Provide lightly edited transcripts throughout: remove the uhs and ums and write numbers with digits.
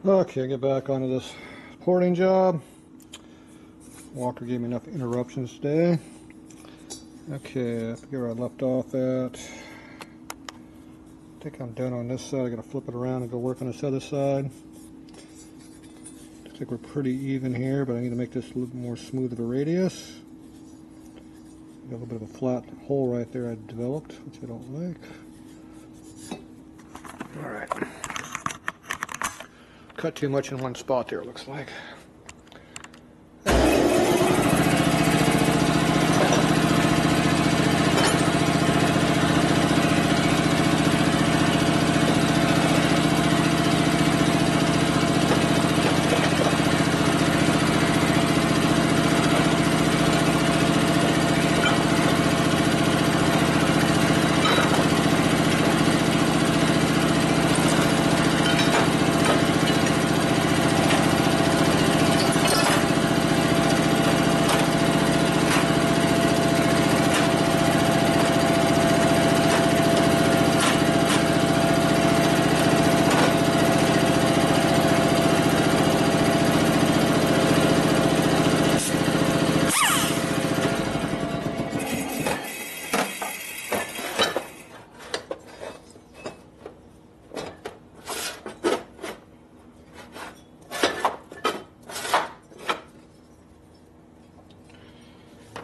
Okay, get back onto this porting job. Walker gave me enough interruptions today. Okay, I forget where I left off at. I think I'm done on this side. I gotta flip it around and go work on this other side. Looks like we're pretty even here, but I need to make this a little more smooth of a radius. Got a little bit of a flat hole right there I developed, which I don't like. Alright. Cut too much in one spot there, it looks like.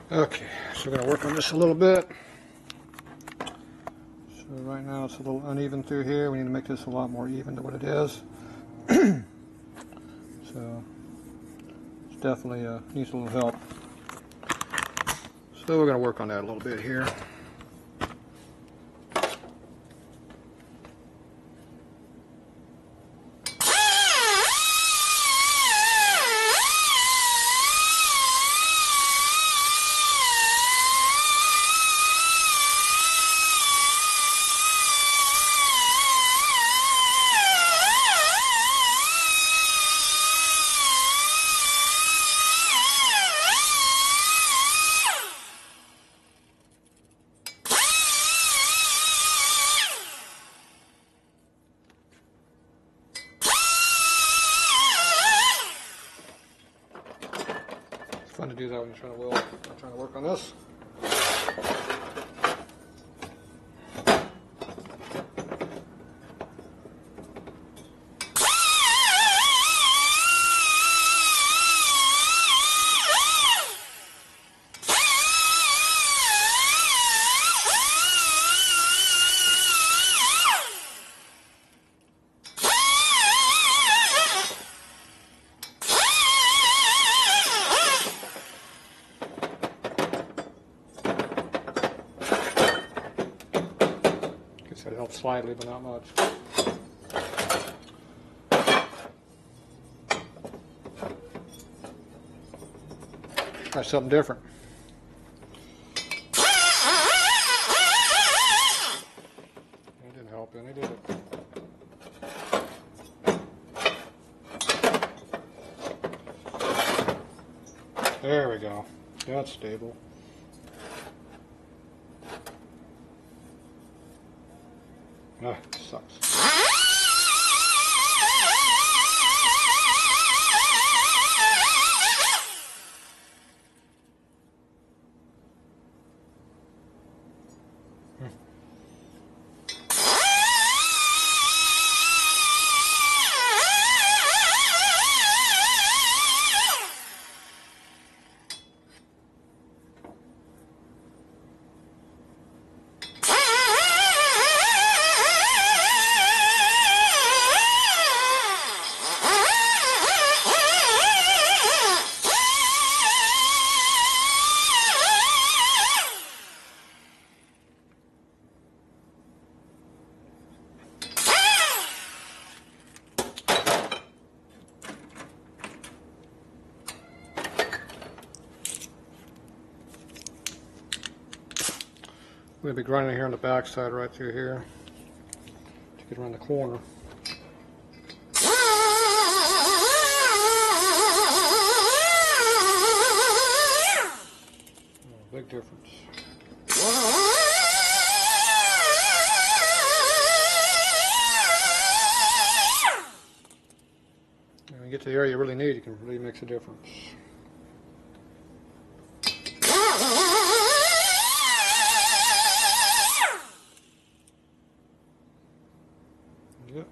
Okay, so we're going to work on this a little bit. So right now it's a little uneven through here. We need to make this a lot more even than what it is. So it's definitely needs a little help. So we're going to work on that a little bit here. Fun to do that when you're trying to work on this. It helps slightly, but not much. Try something different. It didn't help any, did it? There we go. That's stable. Ah, sucks. We're going to be grinding here on the back side right through here to get around the corner. Oh, big difference. When you get to the area you really need, it can really make a difference. Yep.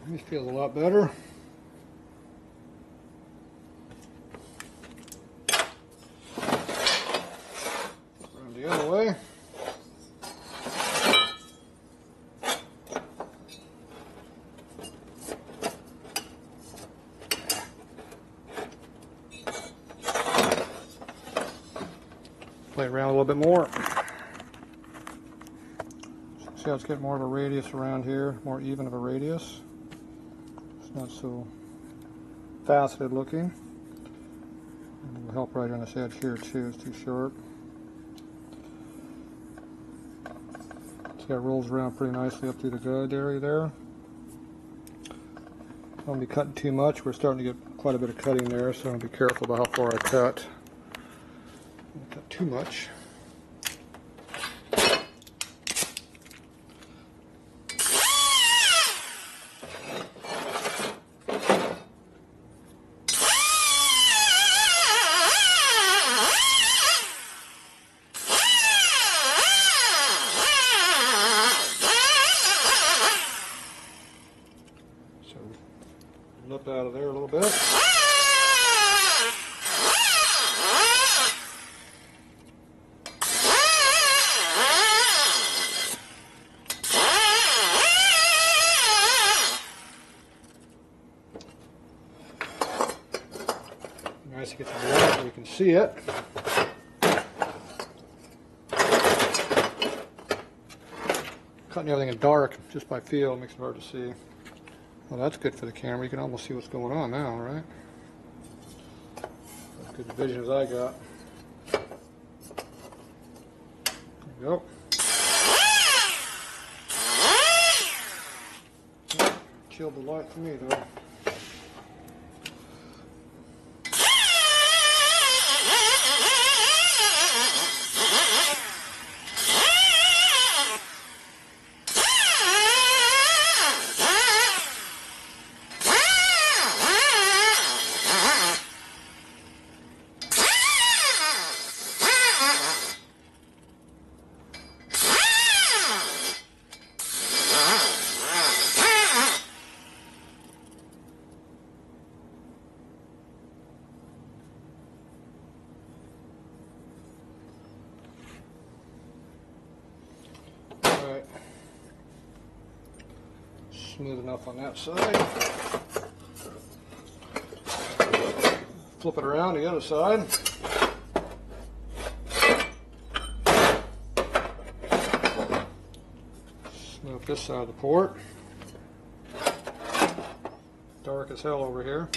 This feels a lot better. Around the other way. Play around a little bit more. See how it's getting more of a radius around here, more even of a radius. Not so faceted looking. And it will help right on this edge here too, it's too short. See how it rolls around pretty nicely up through the guide area there. Don't want to be cutting too much. We're starting to get quite a bit of cutting there, so I'll be careful about how far I cut. Don't cut too much. Nip out of there a little bit. Nice to get the light so you can see it. Cutting everything in dark just by feel makes it hard to see. Well, that's good for the camera. You can almost see what's going on now, right? As good vision as I got. There you go. Killed the light for me, though. Smooth enough on that side. Flip it around the other side. Smooth this side of the port. Dark as hell over here.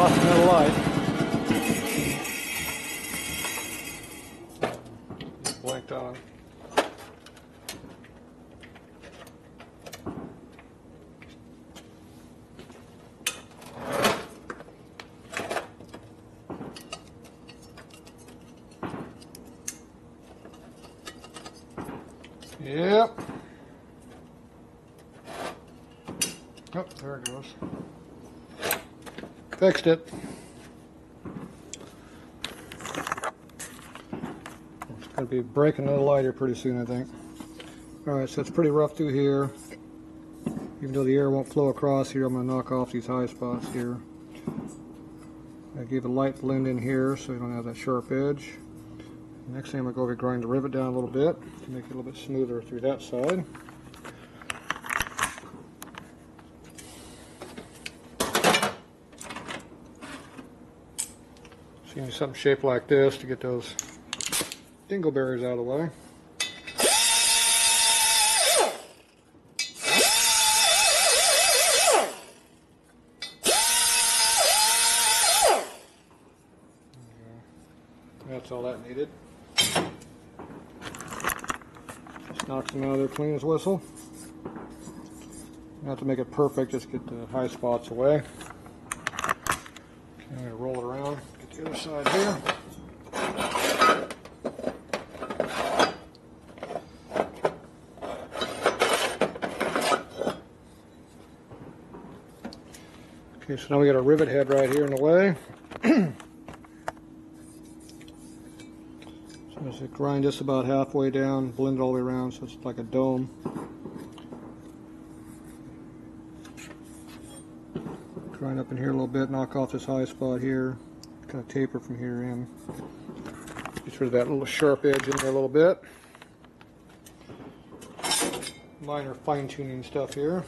lost another light. Blanked on. Yep. Oh, there it goes. Fixed it. It's going to be breaking another light here pretty soon, I think. Alright, so it's pretty rough through here. Even though the air won't flow across here, I'm going to knock off these high spots here. I gave a light blend in here so you don't have that sharp edge. Next thing I'm going to go over and grind the rivet down a little bit to make it a little bit smoother through that side. So you need something shaped like this to get those dingleberries out of the way. That's all that needed. Just knocks them out of there clean as whistle. Not to make it perfect, just get the high spots away. Okay, I'm going to roll it around, get the other side here. Okay, so now we got our rivet head right here in the way. So grind this about halfway down, blend it all the way around so it's like a dome. Grind up in here a little bit, knock off this high spot here, kind of taper from here in. Get rid of that little sharp edge in there a little bit. Minor fine-tuning stuff here.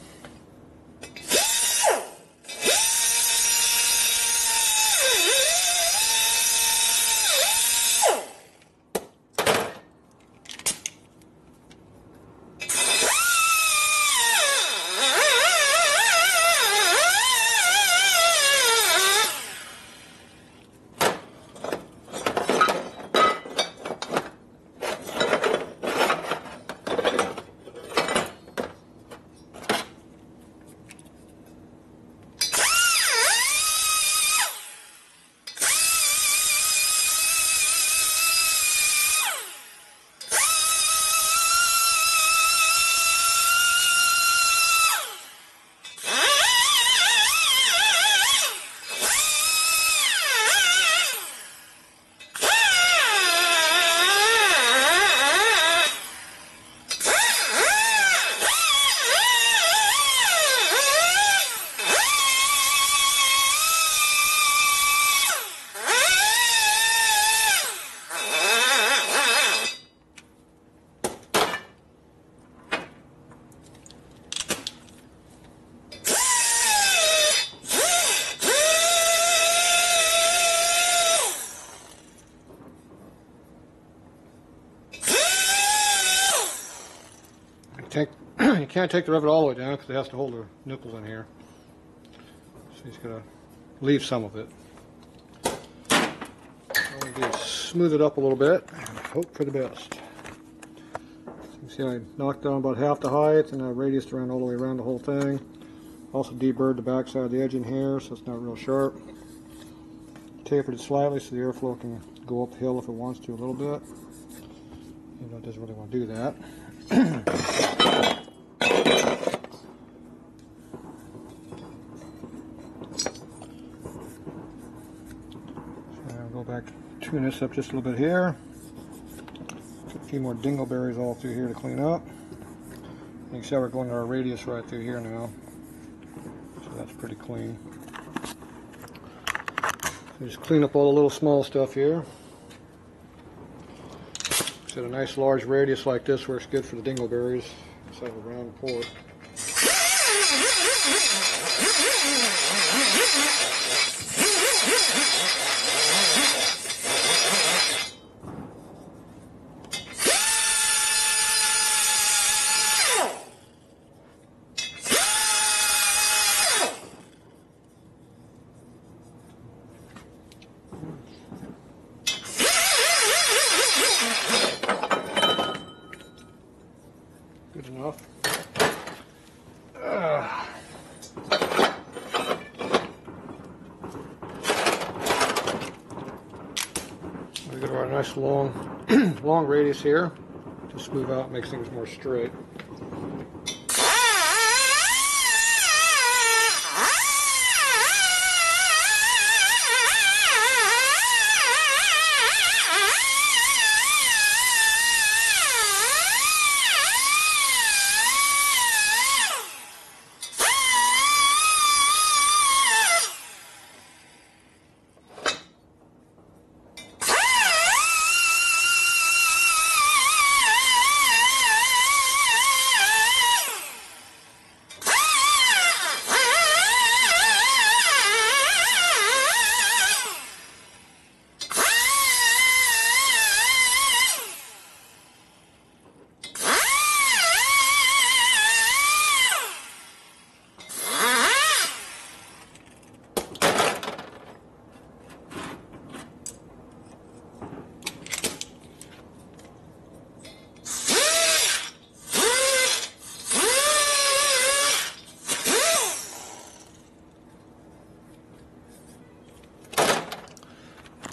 You can't take the rivet all the way down because it has to hold the nipples in here. So he's going to leave some of it. All we do is smooth it up a little bit and hope for the best. So you can see I knocked down about half the height and I radiused around all the way around the whole thing. Also deburred the back side of the edge in here so it's not real sharp. Tapered it slightly so the airflow can go uphill if it wants to a little bit. Even though it doesn't really want to do that. Go back, tune this up just a little bit here. Get a few more dingleberries all through here to clean up. You can see how we're going to our radius right through here now. So that's pretty clean. So just clean up all the little small stuff here. Set a nice large radius like this works good for the dingleberries inside of a round port. a nice long, long radius here to smooth out, makes things more straight.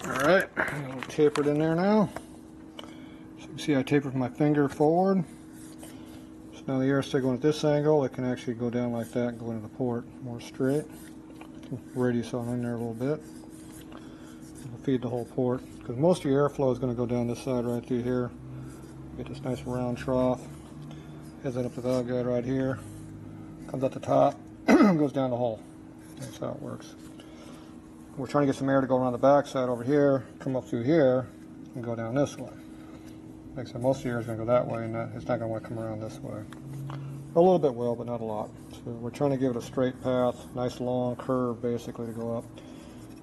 Alright, a little tapered in there now. So you can see I tapered my finger forward. So now the air is still going at this angle. It can actually go down like that and go into the port more straight. Radius on in there a little bit. It'll feed the whole port. Because most of your airflow is going to go down this side right through here. Get this nice round trough. Heads up the valve guide right here. Comes out the top, goes down the hole. That's how it works. We're trying to get some air to go around the back side over here, come up through here, and go down this way. Like I said, most of the air is going to go that way, and it's not going to want to come around this way. A little bit will, but not a lot. So we're trying to give it a straight path, nice long curve basically to go up.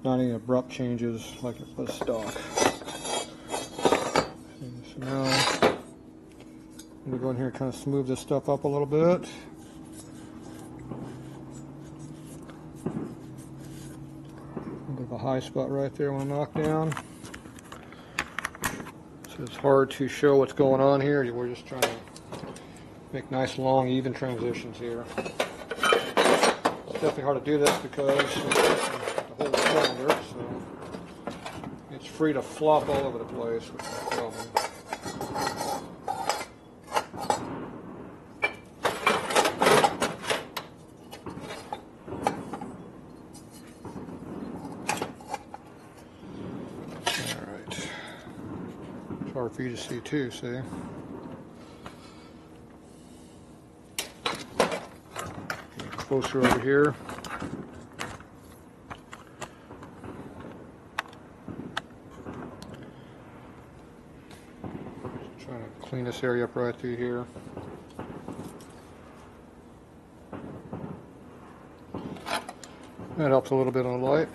Not any abrupt changes like it was stock. So now, I'm going to go in here and kind of smooth this stuff up a little bit. A high spot right there I want to knock down. So it's hard to show what's going on here. We're just trying to make nice long even transitions here. It's definitely hard to do this because the whole cylinder, so it's free to flop all over the place with the welding. Hard for you to see too, see? Get closer over here. Just trying to clean this area up right through here. That helps a little bit on the light.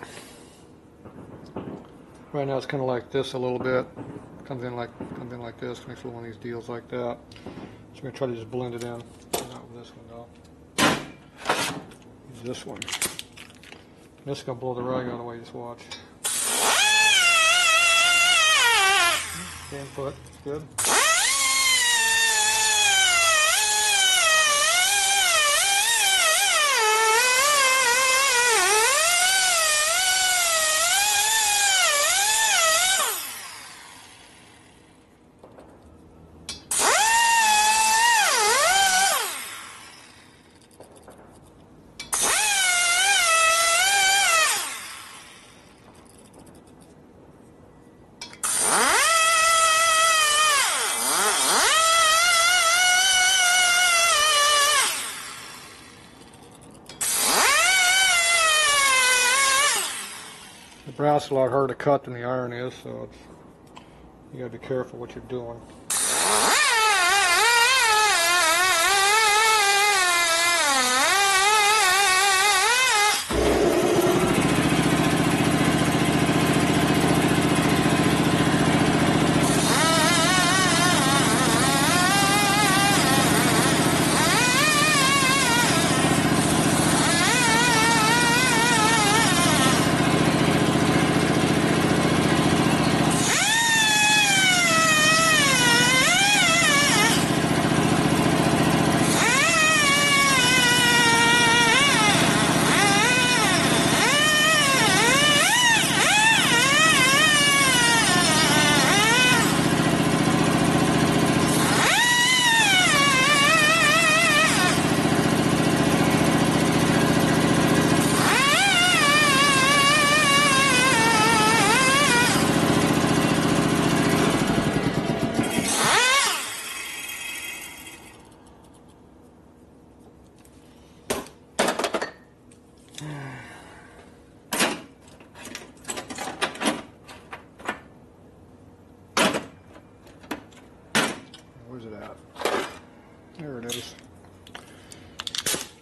Right now it's kind of like this a little bit. Comes in like this, makes one of these deals like that. So I'm going to try to just blend it in. Not with this one though. Use this one. This is going to blow the rag out of the way, just watch. Input, good. The brass is a lot harder to cut than the iron is, so you gotta be careful what you're doing.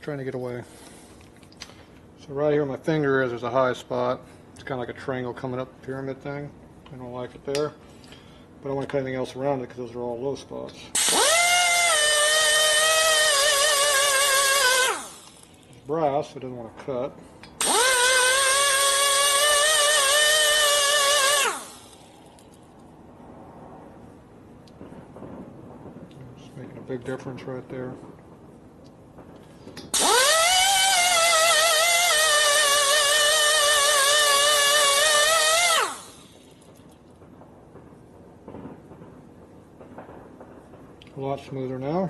trying to get away. So right here where my finger is, there's a high spot. It's kind of like a triangle coming up the pyramid thing. I don't like it there. But I don't want to cut anything else around it because those are all low spots. It's brass, so it doesn't want to cut. Just making a big difference right there. A lot smoother now.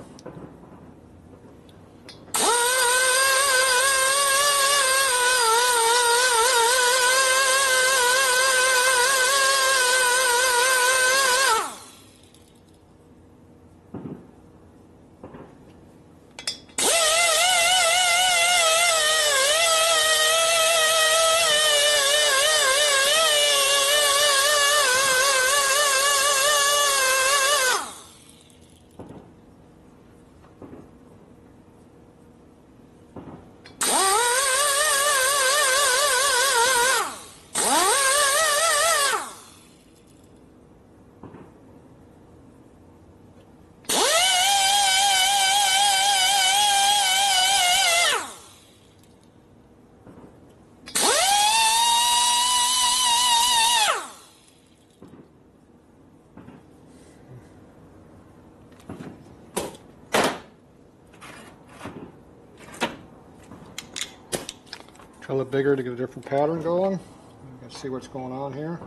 Try a little bigger to get a different pattern going. You can see what's going on here.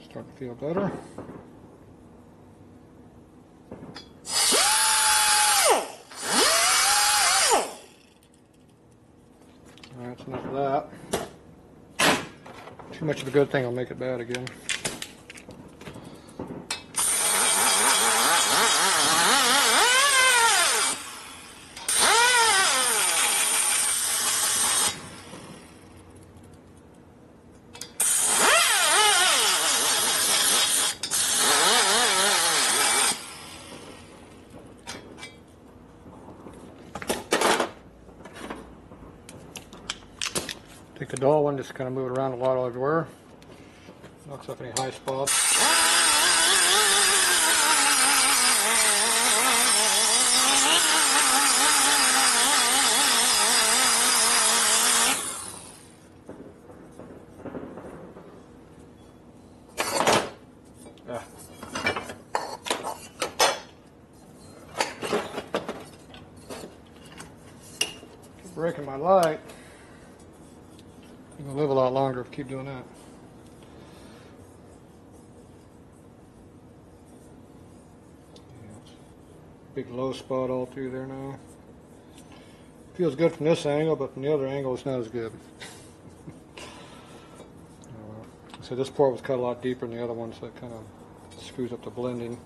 Starting to feel better. That's enough of that. Too much of a good thing will make it bad again. Take the dull one, just kind of move it around a lot everywhere. Knocks up any high spots. Keep breaking my light. You're going to live a lot longer if you keep doing that. Yeah, big low spot all through there now. Feels good from this angle, but from the other angle it's not as good. So this part was cut a lot deeper than the other one, so it kind of screws up the blending.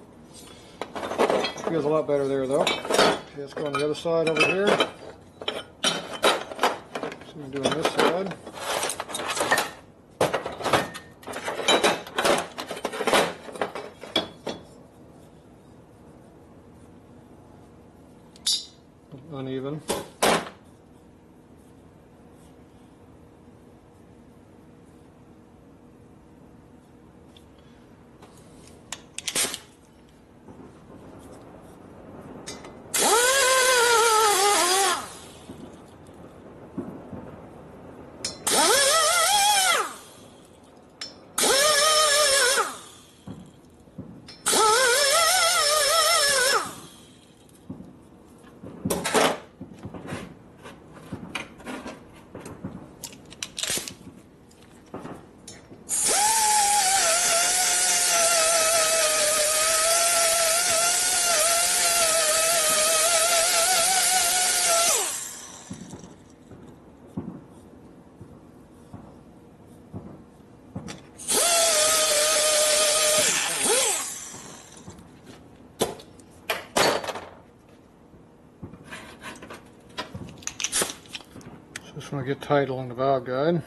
Feels a lot better there though. Okay, let's go on the other side over here. So we're doing this side. Uneven. Just want to get tight along the valve guide.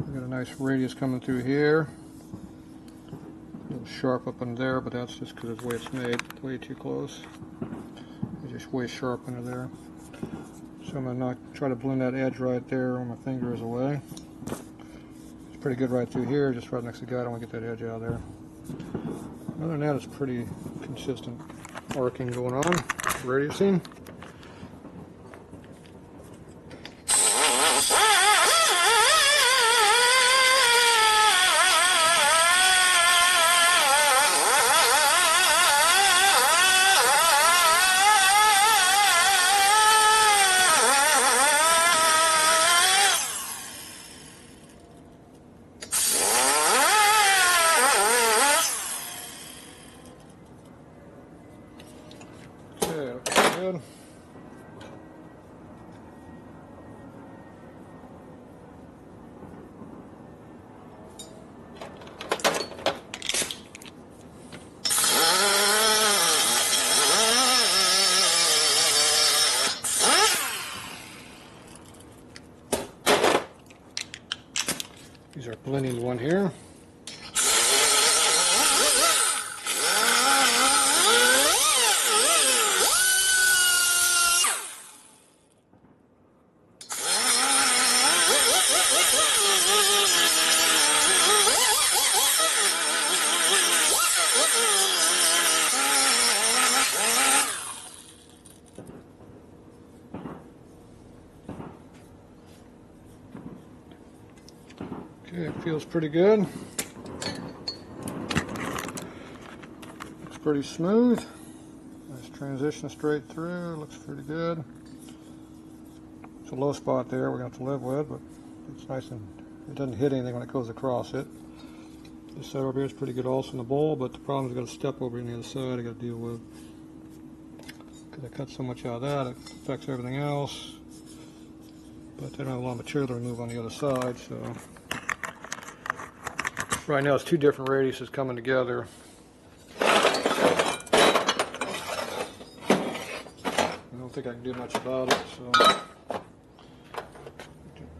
We got a nice radius coming through here. A little sharp up in there, but that's just because of the way it's made. Way too close. It's just way sharp under there. So I'm going to try to blend that edge right there where my finger is away. It's pretty good right through here, just right next to the guide. I don't want to get that edge out of there. Other than that, it's pretty consistent arcing going on, radiusing. Good. These are blending one here. Okay, it feels pretty good. Looks pretty smooth. Nice transition straight through. Looks pretty good. It's a low spot there we're going to have to live with, but it's nice and it doesn't hit anything when it goes across it. This side over here is pretty good also in the bowl, but the problem is I've got a step over on the other side I got to deal with. Because I cut so much out of that, it affects everything else. But I don't have a lot of material to remove on the other side, so right now it's two different radiuses coming together. I don't think I can do much about it, so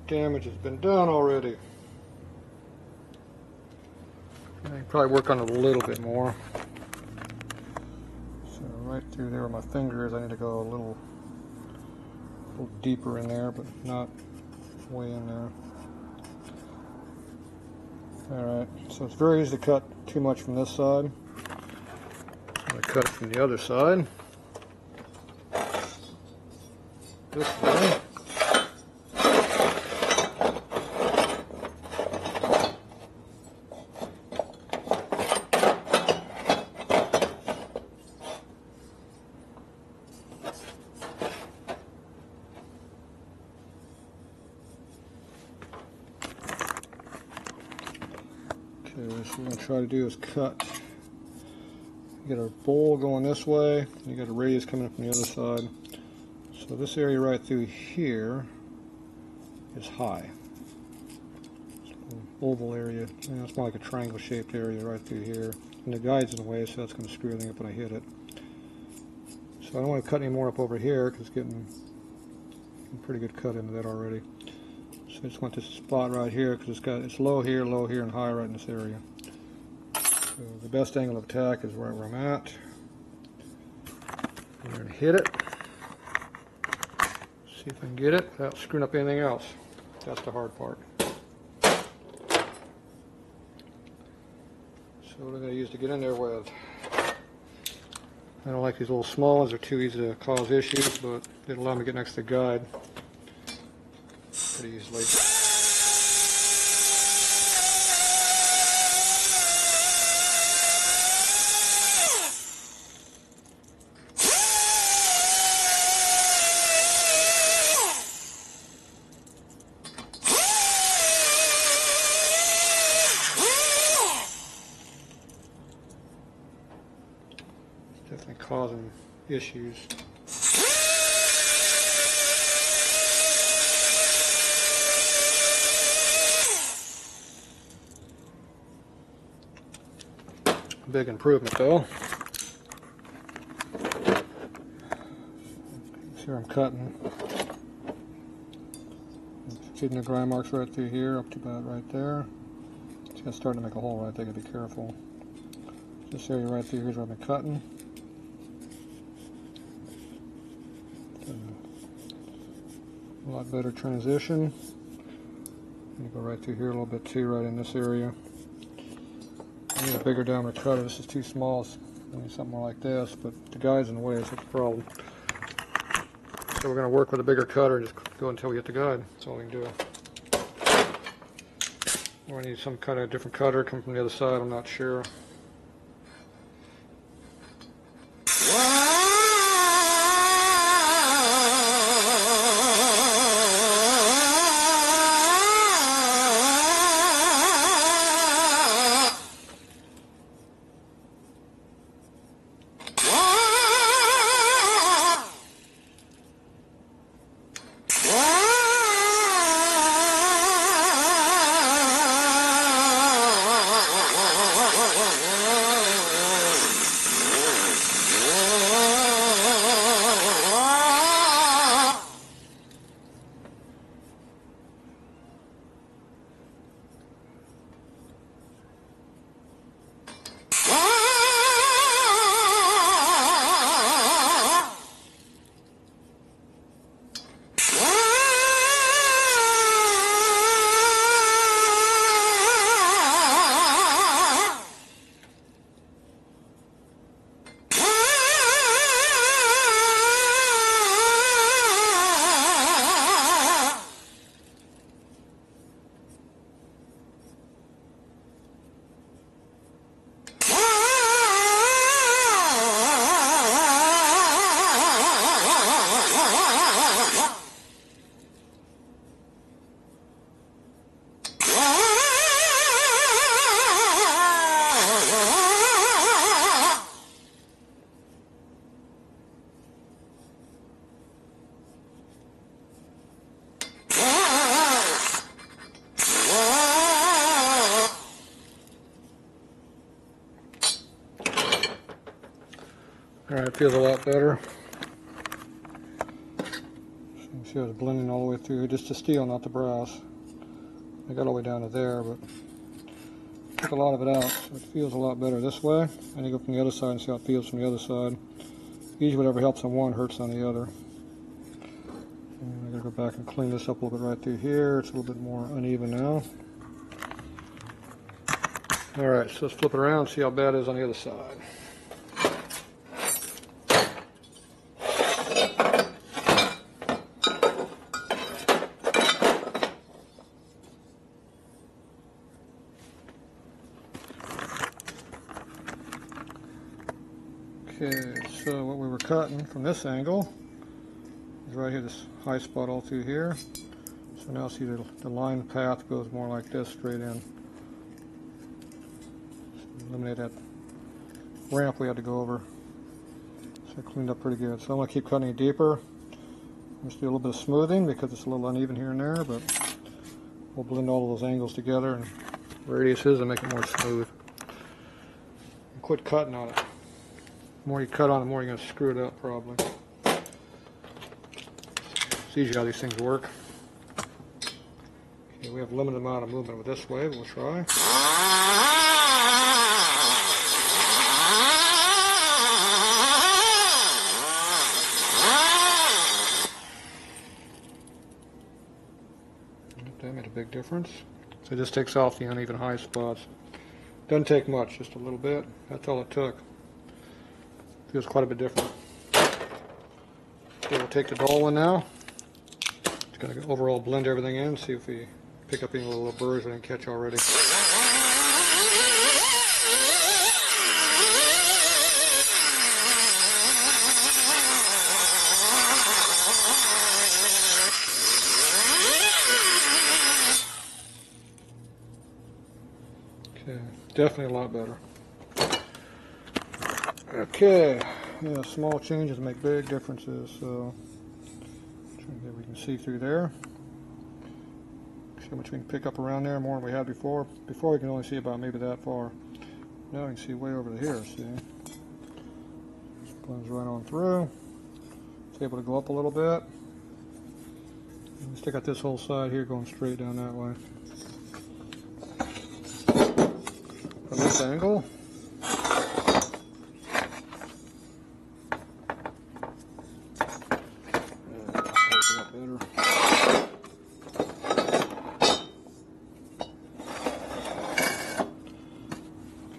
damage has been done already. I can probably work on it a little bit more. So right through there where my finger is, I need to go a little deeper in there, but not way in there. Alright, so it's very easy to cut too much from this side. I'm going to cut it from the other side. This way. Okay, so what we're going to try to do is cut. You got a bowl going this way, and you got a radius coming up from the other side. So this area right through here is high. Oval area, and it's more like a triangle shaped area right through here. And the guide's in the way, so that's going to screw everything up when I hit it. So I don't want to cut any more up over here because it's getting a pretty good cut into that already. So I just want this spot right here because it's low here, and high right in this area. So the best angle of attack is right where I'm at. I'm going to hit it. See if I can get it without screwing up anything else. That's the hard part. So what am I going to use to get in there with? I don't like these little small ones. They're too easy to cause issues, but it'll allow me to get next to the guide pretty easily. Definitely causing issues. Big improvement though. Here I'm cutting. Feeding the grind marks right through here, up to about right there. It's gonna start to make a hole right there, gotta be careful. This area right through here is where I've been cutting. A lot better transition. I'm gonna go right through here a little bit too, right in this area. I need a bigger diameter cutter. This is too small. I need something more like this, but the guide's in the way, so it's a problem. So we're going to work with a bigger cutter and just go until we get the guide. That's all we can do. Or I need some kind of different cutter come from the other side, I'm not sure. Alright, it feels a lot better. So you can see I was blending all the way through, just the steel, not the brass. I got all the way down to there, but took a lot of it out, so it feels a lot better this way. And you go from the other side and see how it feels from the other side. Usually whatever helps on one hurts on the other. And I gotta go back and clean this up a little bit right through here. It's a little bit more uneven now. Alright, so let's flip it around and see how bad it is on the other side. Okay, so what we were cutting from this angle is right here, this high spot all through here. So now see the line path goes more like this, straight in. So eliminate that ramp we had to go over. So I cleaned up pretty good. So I'm going to keep cutting it deeper. Just do a little bit of smoothing because it's a little uneven here and there, but we'll blend all of those angles together and radiuses and make it more smooth. And quit cutting on it. The more you cut on it, the more you're going to screw it up probably. It's easy how these things work. Okay, we have a limited amount of movement with this way, but we'll try. That made a big difference. So it just takes off the uneven high spots. Doesn't take much, just a little bit. That's all it took. Feels quite a bit different. Okay, we'll take the dull one now. Just going to overall blend everything in, see if we pick up any little burrs we didn't catch already. Okay, definitely a lot better. Okay, yeah, small changes make big differences, so we can see through there. See how much we can pick up around there, more than we had before. Before we can only see about maybe that far. Now we can see way over here, see? Just blends right on through. It's able to go up a little bit. Stick out this whole side here going straight down that way. From this angle.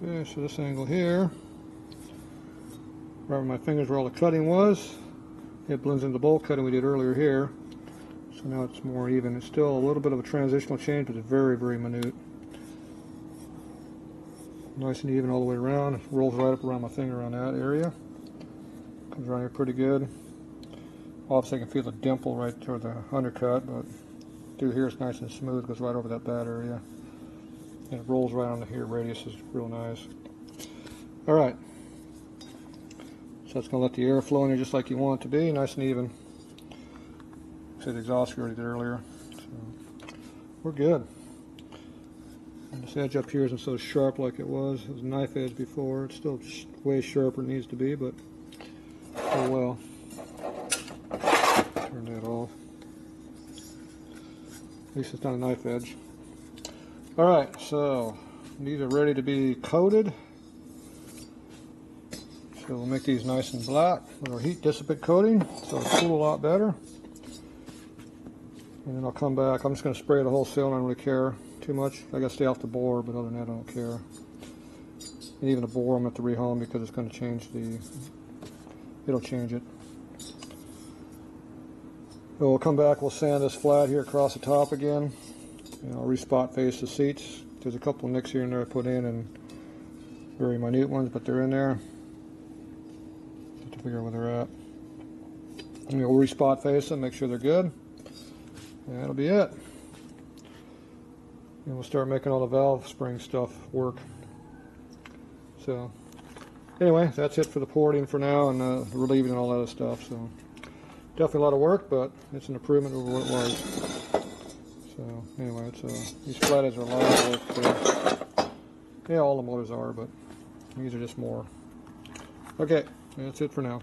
Okay, so this angle here, right where my fingers where all the cutting was, it blends into the bolt cutting we did earlier here. So now it's more even. It's still a little bit of a transitional change, but it's very, very minute. Nice and even all the way around. It rolls right up around my finger on that area. Comes around here pretty good. Obviously I can feel the dimple right toward the undercut, but through here it's nice and smooth. Goes right over that bad area. And it rolls right onto here. Radius is real nice. Alright. So it's going to let the air flow in here just like you want it to be. Nice and even. See the exhaust we already did earlier. So we're good. And this edge up here isn't so sharp like it was. It was a knife edge before. It's still way sharper than it needs to be, but oh well. Turn that off. At least it's not a knife edge. Alright, so these are ready to be coated. So we'll make these nice and black with our heat dissipate coating, so it'll cool a lot better. And then I'll come back. I'm just going to spray the whole cylinder. I don't really care too much. I got to stay off the bore, but other than that, I don't care. And even the bore, I'm going to have to rehome because it's going to change the. It'll change it. So we'll come back. We'll sand this flat here across the top again. And I'll respot face the seats. There's a couple of nicks here and there I put in, and very minute ones, but they're in there. Have to figure out where they're at. And we'll respot face them, make sure they're good. And that'll be it. And we'll start making all the valve spring stuff work. So, anyway, that's it for the porting for now, and relieving and all that other stuff. So, definitely a lot of work, but it's an improvement over what it was. So anyway, these flatheads are a lot of work. Yeah, all the motors are, but these are just more. Okay, that's it for now.